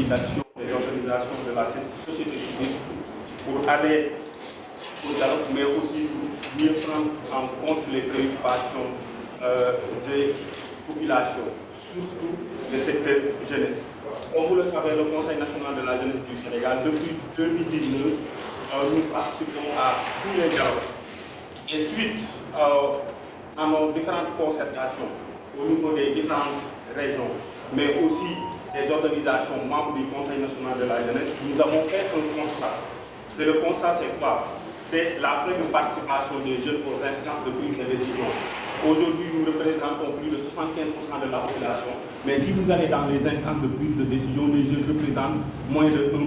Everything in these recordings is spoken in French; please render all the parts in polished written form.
mobilisation des organisations de la société civile pour aller au dialogue, mais aussi pour mieux prendre en compte les préoccupations des populations, surtout des secteurs jeunesse. Comme vous le savez, le Conseil national de la jeunesse du Sénégal, depuis 2019, nous participons à tous les dialogues. Et suite à nos différentes concertations au niveau des différentes régions, mais aussi des organisations membres du Conseil national de la jeunesse, nous avons fait un constat. Et le constat, c'est quoi? C'est la faible participation des jeunes aux instances de prise de décision. Aujourd'hui, nous représentons plus de 75% de la population, mais si vous allez dans les instances de prise de décision, les jeunes représentent moins de 1%.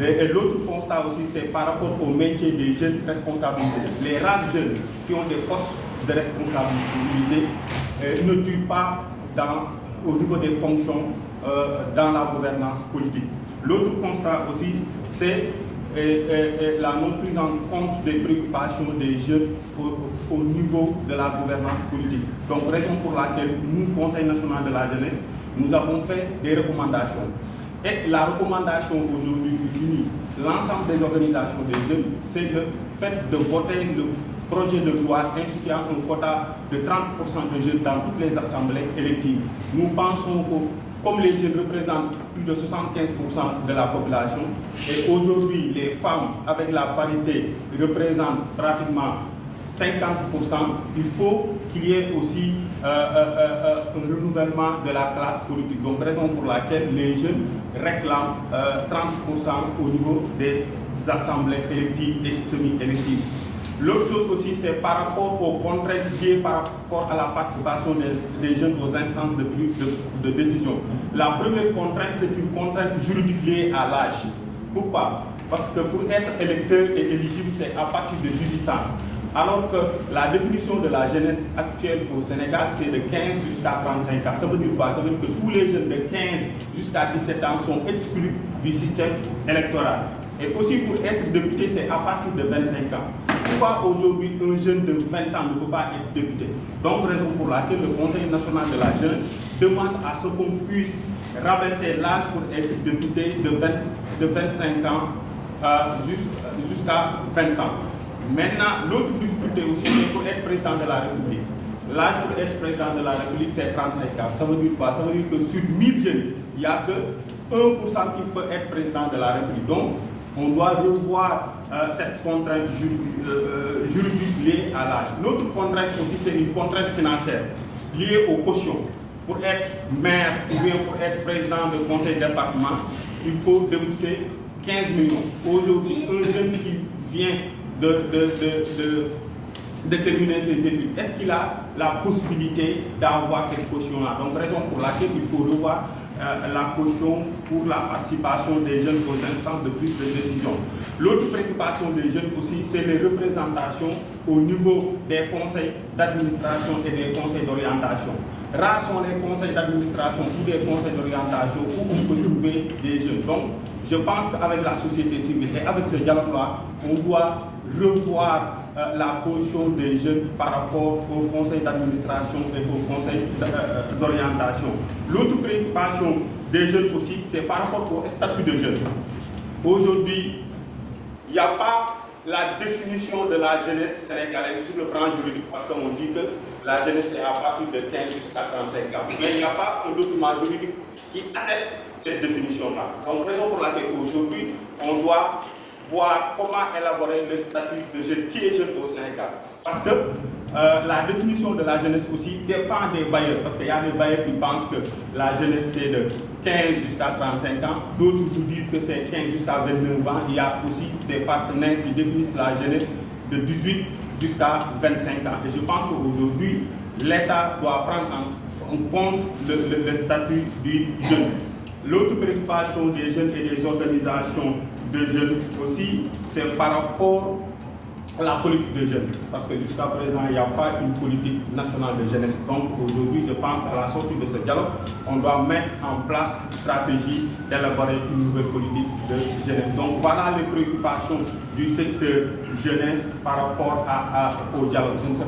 Et l'autre constat aussi, c'est par rapport au métier des jeunes responsabilités. Les rares jeunes qui ont des postes de responsabilité ne durent pas au niveau des fonctions dans la gouvernance politique. L'autre constat aussi, c'est la non prise en compte des préoccupations des jeunes au niveau de la gouvernance politique. Donc, raison pour laquelle nous, Conseil national de la jeunesse, nous avons fait des recommandations. Et la recommandation aujourd'hui qui unit l'ensemble des organisations des jeunes, c'est le fait de voter le projet de loi instituant un quota de 30% de jeunes dans toutes les assemblées électives. Nous pensons que comme les jeunes représentent plus de 75% de la population, et aujourd'hui les femmes avec la parité représentent pratiquement 50%, il faut qu'il y ait aussi un renouvellement de la classe politique. Donc, raison pour laquelle les jeunes réclament 30% au niveau des assemblées électives et semi-électives. L'autre chose aussi, c'est par rapport aux contraintes liées par rapport à la participation des jeunes aux instances de décision. La première contrainte, c'est une contrainte juridique liée à l'âge. Pourquoi? Parce que pour être électeur et éligible, c'est à partir de 18 ans. Alors que la définition de la jeunesse actuelle au Sénégal, c'est de 15 jusqu'à 35 ans. Ça veut dire quoi? Ça veut dire que tous les jeunes de 15 jusqu'à 17 ans sont exclus du système électoral. Et aussi pour être député, c'est à partir de 25 ans. Pourquoi aujourd'hui un jeune de 20 ans ne peut pas être député? Donc, raison pour laquelle le Conseil national de la jeunesse demande à ce qu'on puisse rabaisser l'âge pour être député de 25 ans jusqu'à 20 ans. Maintenant, l'autre difficulté aussi, c'est pour être président de la République. L'âge pour être président de la République, c'est 35 ans. Ça veut dire quoi? Ça veut dire que sur 1000 jeunes, il n'y a que 1% qui peut être président de la République. Donc, on doit revoir cette contrainte juridique liée à l'âge. L'autre contrainte aussi, c'est une contrainte financière liée aux cautions. Pour être maire ou bien pour être président de conseil département, il faut débourser 15 millions. Aujourd'hui, un jeune qui vient de terminer ses études, est-ce qu'il a la possibilité d'avoir cette caution-là? Donc, raison pour laquelle il faut revoir la caution pour la participation des jeunes aux instances de prise de décision. L'autre préoccupation des jeunes aussi, c'est les représentations au niveau des conseils d'administration et des conseils d'orientation. Rares sont les conseils d'administration ou des conseils d'orientation où on peut trouver des jeunes. Donc, je pense qu'avec la société civile et avec ce dialogue-là, on doit revoir la position des jeunes par rapport au conseil d'administration et au conseil d'orientation. L'autre préoccupation des jeunes aussi, c'est par rapport au statut de jeunes. Aujourd'hui, il n'y a pas la définition de la jeunesse sénégalaise sur le plan juridique, parce qu'on dit que la jeunesse est à partir de 15 jusqu'à 35 ans. Mais il n'y a pas un document juridique qui atteste cette définition-là. Donc, raison pour laquelle aujourd'hui, on doit voir comment élaborer le statut de jeune, qui est jeune au Sénégal. Parce que la définition de la jeunesse aussi dépend des bailleurs, parce qu'il y a des bailleurs qui pensent que la jeunesse c'est de 15 jusqu'à 35 ans, d'autres vous disent que c'est 15 jusqu'à 29 ans. Il y a aussi des partenaires qui définissent la jeunesse de 18 jusqu'à 25 ans. Et je pense qu'aujourd'hui, l'État doit prendre en compte le statut du jeune. L'autre préoccupation des jeunes et des organisations de jeunes aussi, c'est par rapport à la politique de jeunes. Parce que jusqu'à présent, il n'y a pas une politique nationale de jeunesse. Donc aujourd'hui, je pense qu'à la sortie de ce dialogue, on doit mettre en place une stratégie d'élaborer une nouvelle politique de jeunesse. Donc voilà les préoccupations du secteur jeunesse par rapport au dialogue. Je ne sais pas